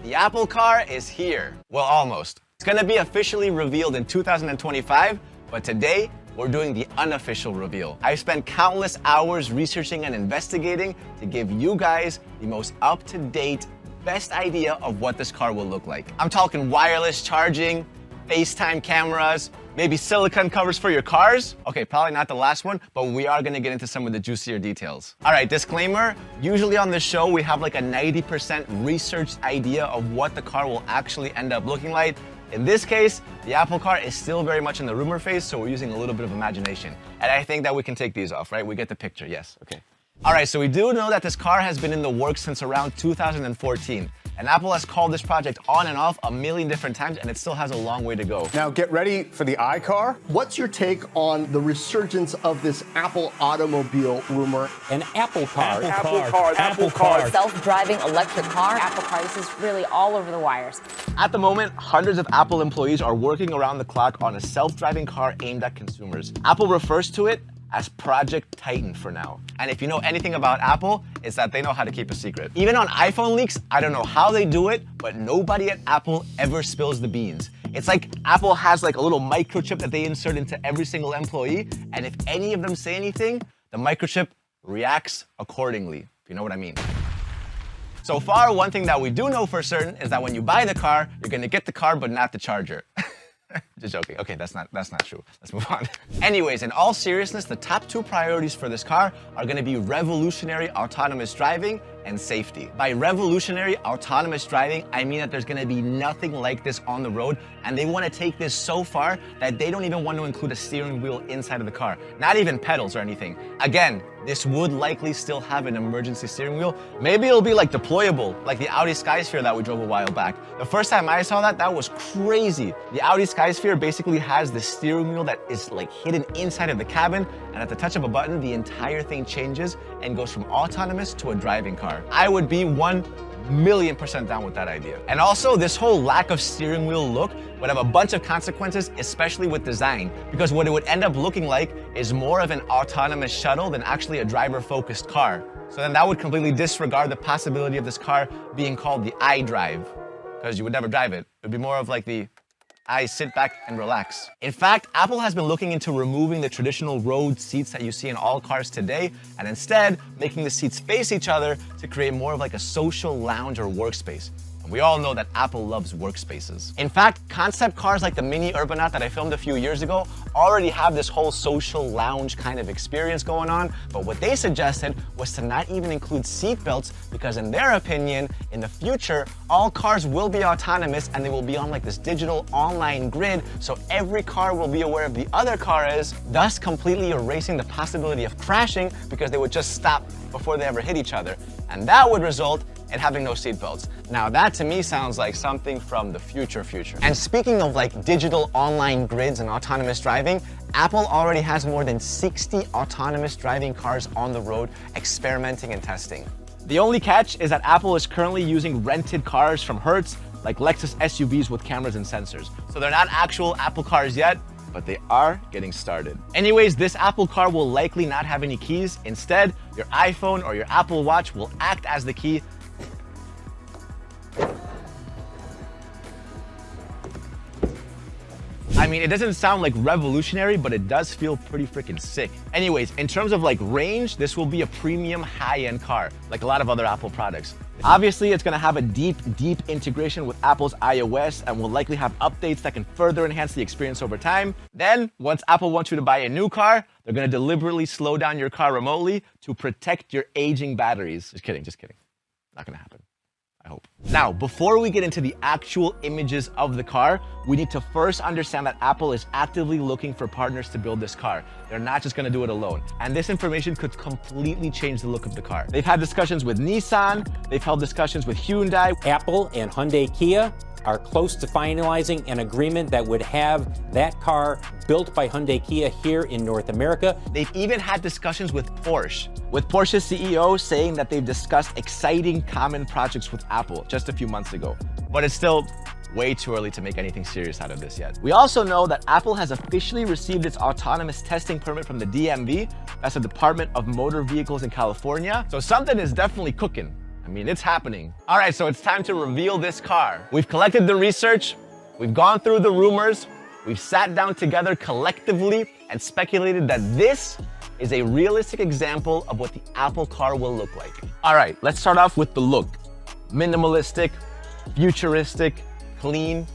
The Apple Car is here. Well, almost. It's gonna be officially revealed in 2025, but today, we're doing the unofficial reveal. I've spent countless hours researching and investigating to give you guys the most up-to-date, best idea of what this car will look like. I'm talking wireless charging, FaceTime cameras, maybe silicone covers for your cars. Okay, probably not the last one, but we are gonna get into some of the juicier details. All right, disclaimer, usually on this show, we have like a 90% researched idea of what the car will actually end up looking like. In this case, the Apple Car is still very much in the rumor phase, so we're using a little bit of imagination. And I think that we can take these off, right? We get the picture, yes, okay. All right, so we do know that this car has been in the works since around 2014. And Apple has called this project on and off a million different times, and it still has a long way to go. Now get ready for the iCar. What's your take on the resurgence of this Apple automobile rumor? An Apple car. Apple car. Self-driving electric car. Apple car. This is really all over the wires. At the moment, hundreds of Apple employees are working around the clock on a self-driving car aimed at consumers. Apple refers to it as Project Titan for now. And if you know anything about Apple, it's that they know how to keep a secret. Even on iPhone leaks, I don't know how they do it, but nobody at Apple ever spills the beans. It's like Apple has like a little microchip that they insert into every single employee, and if any of them say anything, the microchip reacts accordingly, if you know what I mean. So far, one thing that we do know for certain is that when you buy the car, you're gonna get the car, but not the charger. Just joking. Okay, that's not true. Let's move on. Anyways, in all seriousness, the top two priorities for this car are gonna be revolutionary autonomous driving and safety. By revolutionary autonomous driving, I mean that there's gonna be nothing like this on the road, and they wanna take this so far that they don't even want to include a steering wheel inside of the car, not even pedals or anything. Again, this would likely still have an emergency steering wheel. Maybe it'll be like deployable, like the Audi Skysphere that we drove a while back. The first time I saw that, that was crazy. The Audi Skysphere basically has the steering wheel that is like hidden inside of the cabin, and at the touch of a button, the entire thing changes and goes from autonomous to a driving car. I would be 1,000,000% down with that idea. And also, this whole lack of steering wheel look would have a bunch of consequences, especially with design, because what it would end up looking like is more of an autonomous shuttle than actually a driver-focused car. So then that would completely disregard the possibility of this car being called the iDrive, because you would never drive it. It would be more of like the I sit back and relax. In fact, Apple has been looking into removing the traditional road seats that you see in all cars today, and instead making the seats face each other to create more of like a social lounge or workspace. And we all know that Apple loves workspaces. In fact, concept cars like the Mini Urbanaut that I filmed a few years ago already have this whole social lounge kind of experience going on, but what they suggested was to not even include seat belts, because in their opinion, in the future, all cars will be autonomous and they will be on like this digital online grid, so every car will be aware of the other car is, thus completely erasing the possibility of crashing because they would just stop before they ever hit each other. And that would result in having no seat belts. Now that to me sounds like something from the future. And speaking of like digital online grids and autonomous driving, Apple already has more than 60 autonomous driving cars on the road experimenting and testing. The only catch is that Apple is currently using rented cars from Hertz, like Lexus SUVs with cameras and sensors. So they're not actual Apple cars yet, but they are getting started. Anyways, this Apple Car will likely not have any keys. Instead, your iPhone or your Apple Watch will act as the key. I mean, it doesn't sound like revolutionary, but it does feel pretty freaking sick. Anyways, in terms of like range, this will be a premium high-end car, like a lot of other Apple products. Obviously, it's gonna have a deep integration with Apple's iOS and will likely have updates that can further enhance the experience over time. Then, once Apple wants you to buy a new car, they're gonna deliberately slow down your car remotely to protect your aging batteries. Just kidding. Not gonna happen. I hope. Now, before we get into the actual images of the car, we need to first understand that Apple is actively looking for partners to build this car. They're not just gonna do it alone. And this information could completely change the look of the car. They've had discussions with Nissan, they've held discussions with Hyundai. Apple and Hyundai Kia are close to finalizing an agreement that would have that car built by Hyundai Kia here in North America. They've even had discussions with Porsche, with Porsche's CEO saying that they've discussed exciting common projects with Apple just a few months ago. But it's still way too early to make anything serious out of this yet. We also know that Apple has officially received its autonomous testing permit from the DMV, that's the Department of Motor Vehicles in California. So something is definitely cooking. I mean, it's happening. All right, so it's time to reveal this car. We've collected the research, we've gone through the rumors, we've sat down together collectively and speculated that this is a realistic example of what the Apple car will look like. All right, let's start off with the look. Minimalistic, futuristic, clean,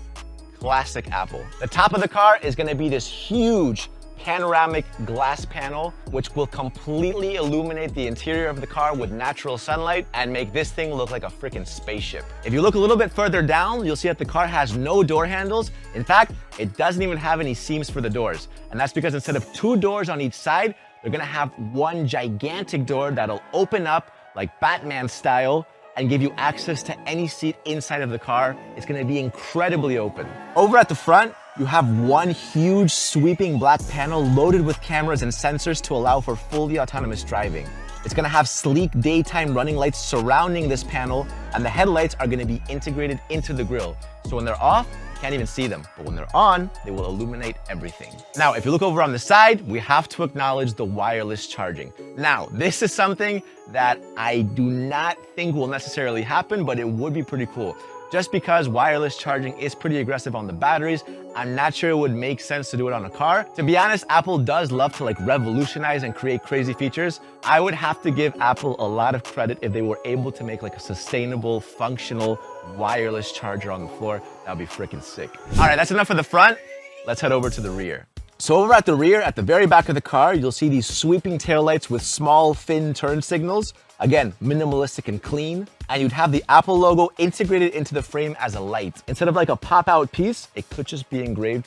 classic Apple. The top of the car is gonna be this huge panoramic glass panel, which will completely illuminate the interior of the car with natural sunlight and make this thing look like a freaking spaceship. If you look a little bit further down, you'll see that the car has no door handles. In fact, it doesn't even have any seams for the doors. And that's because instead of 2 doors on each side, they're gonna have one gigantic door that'll open up like Batman style and give you access to any seat inside of the car. It's gonna be incredibly open. Over at the front, you have one huge sweeping black panel loaded with cameras and sensors to allow for fully autonomous driving. It's gonna have sleek daytime running lights surrounding this panel, and the headlights are gonna be integrated into the grille. So when they're off, you can't even see them, but when they're on, they will illuminate everything. Now, if you look over on the side, we have to acknowledge the wireless charging. Now, this is something that I do not think will necessarily happen, but it would be pretty cool. Just because wireless charging is pretty aggressive on the batteries, I'm not sure it would make sense to do it on a car. To be honest, Apple does love to like revolutionize and create crazy features. I would have to give Apple a lot of credit if they were able to make like a sustainable, functional, wireless charger on the floor. That'd be freaking sick. All right, that's enough for the front. Let's head over to the rear. So over at the rear, at the very back of the car, you'll see these sweeping taillights with small, thin turn signals. Again, minimalistic and clean. And you'd have the Apple logo integrated into the frame as a light. Instead of like a pop-out piece, it could just be engraved,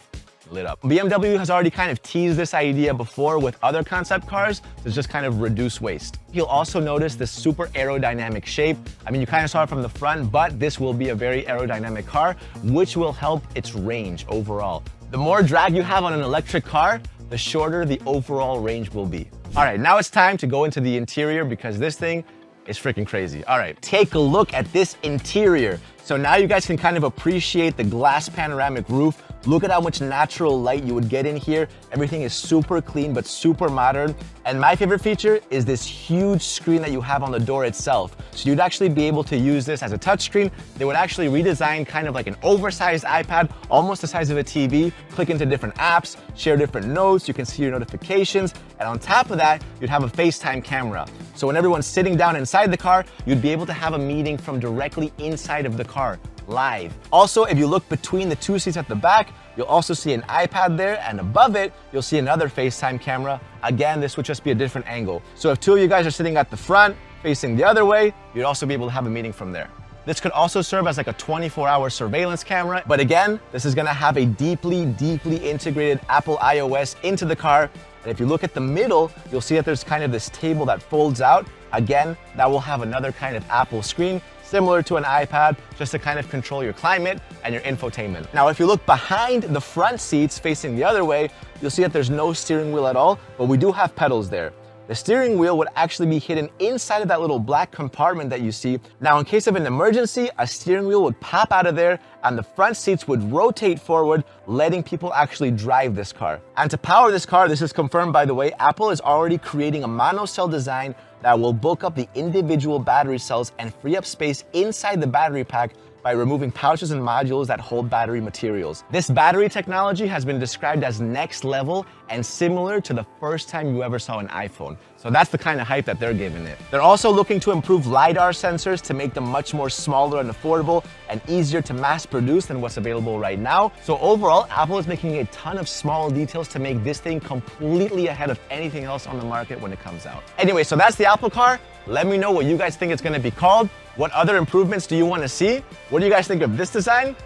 lit up. BMW has already kind of teased this idea before with other concept cars to just kind of reduce waste. You'll also notice this super aerodynamic shape. I mean, you kind of saw it from the front, but this will be a very aerodynamic car, which will help its range overall. The more drag you have on an electric car, the shorter the overall range will be. All right, now it's time to go into the interior because this thing is freaking crazy. All right, take a look at this interior. So now you guys can kind of appreciate the glass panoramic roof. Look at how much natural light you would get in here. Everything is super clean, but super modern. And my favorite feature is this huge screen that you have on the door itself. So you'd actually be able to use this as a touchscreen. They would actually redesign kind of like an oversized iPad, almost the size of a TV, click into different apps, share different notes, you can see your notifications. And on top of that, you'd have a FaceTime camera. So when everyone's sitting down inside the car, you'd be able to have a meeting from directly inside of the car, live. Also, if you look between the 2 seats at the back, you'll also see an iPad there, and above it, you'll see another FaceTime camera. Again, this would just be a different angle. So if 2 of you guys are sitting at the front, facing the other way, you'd also be able to have a meeting from there. This could also serve as like a 24-hour surveillance camera. But again, this is gonna have a deeply integrated Apple iOS into the car. And if you look at the middle, you'll see that there's kind of this table that folds out. Again, that will have another kind of Apple screen, similar to an iPad, just to kind of control your climate and your infotainment. Now, if you look behind the front seats facing the other way, you'll see that there's no steering wheel at all, but we do have pedals there. The steering wheel would actually be hidden inside of that little black compartment that you see. Now, in case of an emergency, a steering wheel would pop out of there and the front seats would rotate forward, letting people actually drive this car. And to power this car, this is confirmed by the way, Apple is already creating a monocell design that will bulk up the individual battery cells and free up space inside the battery pack by removing pouches and modules that hold battery materials. This battery technology has been described as next level and similar to the first time you ever saw an iPhone. So that's the kind of hype that they're giving it. They're also looking to improve LiDAR sensors to make them much more smaller and affordable and easier to mass produce than what's available right now. So overall, Apple is making a ton of small details to make this thing completely ahead of anything else on the market when it comes out. Anyway, so that's the Apple car. Let me know what you guys think it's gonna be called. What other improvements do you want to see? What do you guys think of this design?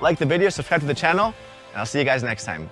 Like the video, subscribe to the channel, and I'll see you guys next time.